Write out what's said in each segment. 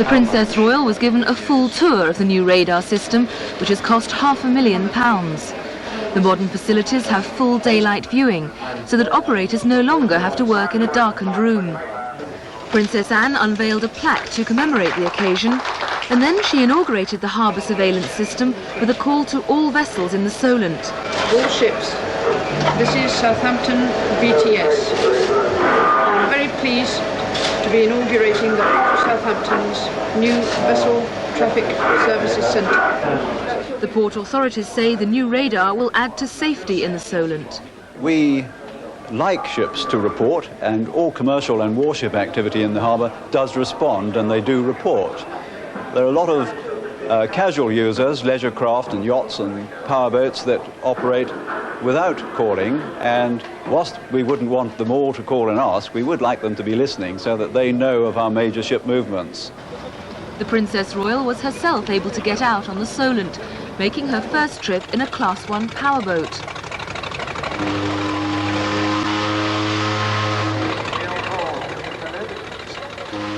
The Princess Royal was given a full tour of the new radar system, which has cost £500,000. The modern facilities have full daylight viewing, so that operators no longer have to work in a darkened room. Princess Anne unveiled a plaque to commemorate the occasion, and then she inaugurated the harbour surveillance system with a call to all vessels in the Solent. All ships, this is Southampton VTS. I'm very pleased to be inaugurating Southampton's new Vessel Traffic Services Centre. The port authorities say the new radar will add to safety in the Solent. We like ships to report, and all commercial and warship activity in the harbour does respond, and they do report. There are a lot of casual users, leisure craft and yachts and powerboats that operate without calling, and whilst we wouldn't want them all to call and ask, we would like them to be listening so that they know of our major ship movements. The Princess Royal was herself able to get out on the Solent, making her first trip in a Class 1 powerboat.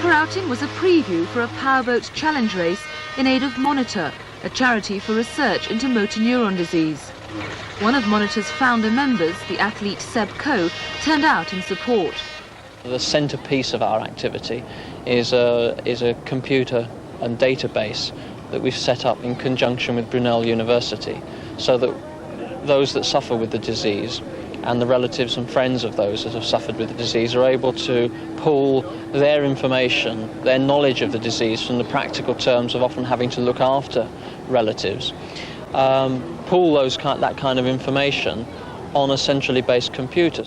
Her outing was a preview for a powerboat challenge race in aid of Monitor, a charity for research into motor neuron disease. One of Monitor's founder members, the athlete Seb Coe, turned out in support. The centrepiece of our activity is a computer and database that we've set up in conjunction with Brunel University, so that those that suffer with the disease and the relatives and friends of those that have suffered with the disease are able to pull their information, their knowledge of the disease from the practical terms of often having to look after relatives, pull that kind of information on a centrally based computer.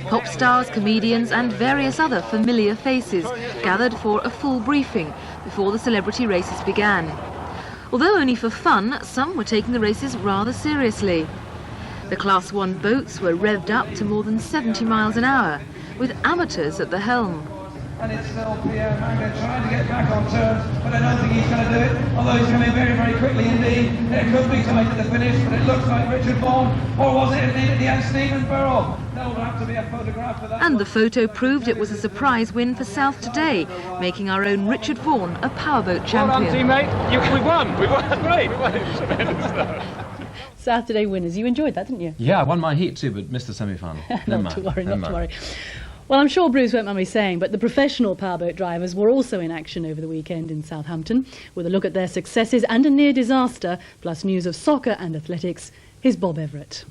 Pop stars, comedians and various other familiar faces gathered for a full briefing before the celebrity races began. Although only for fun, some were taking the races rather seriously. The Class 1 boats were revved up to more than 70 miles an hour, with amateurs at the helm. And it's still Pierre Magno trying to get back on terms, but I don't think he's going to do it, although he's coming very, very quickly indeed. It could be to make it the finish, but it looks like Richard Bourne, or was it indeed at the end Stephen Burrell? There will have to be a photograph for that. And the photo proved it was a surprise win for South Today, making our own Richard Vaughan a powerboat champion. Well done, teammate. We won, great. We won. Tremendous stuff. Saturday winners. You enjoyed that, didn't you? Yeah, I won my heat too, but missed the semi-final. Not to worry. Well, I'm sure Bruce won't mind me saying, but the professional powerboat drivers were also in action over the weekend in Southampton. With a look at their successes and a near disaster, plus news of soccer and athletics, here's Bob Everett.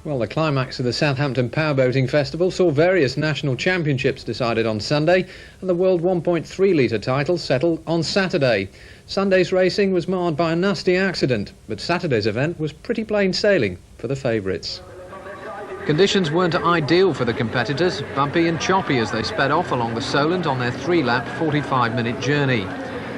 Well, the climax of the Southampton Powerboating Festival saw various national championships decided on Sunday, and the World 1.3 litre title settled on Saturday. Sunday's racing was marred by a nasty accident, but Saturday's event was pretty plain sailing for the favourites. Conditions weren't ideal for the competitors, bumpy and choppy as they sped off along the Solent on their 3-lap 45-minute journey.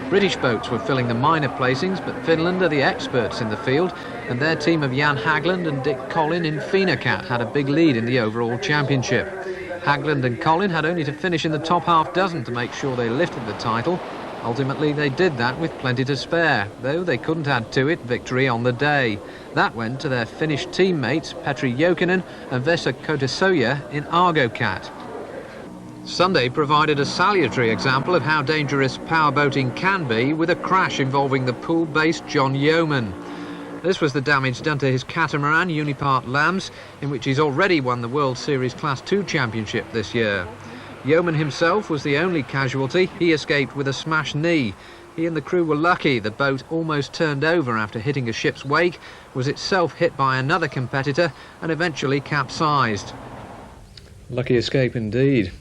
British boats were filling the minor placings, but Finland are the experts in the field, and their team of Jan Hagland and Dick Collin in Finacat had a big lead in the overall championship. Hagland and Collin had only to finish in the top half dozen to make sure they lifted the title. Ultimately they did that with plenty to spare, though they couldn't add to it victory on the day. That went to their Finnish teammates Petri Jokinen and Vesa Kotisoja in Argocat. Sunday provided a salutary example of how dangerous powerboating can be, with a crash involving the pool-based John Yeoman. This was the damage done to his catamaran Unipart Lambs, in which he's already won the World Series Class 2 Championship this year. Yeoman himself was the only casualty. He escaped with a smashed knee. He and the crew were lucky. The boat almost turned over after hitting a ship's wake, was itself hit by another competitor and eventually capsized. Lucky escape indeed.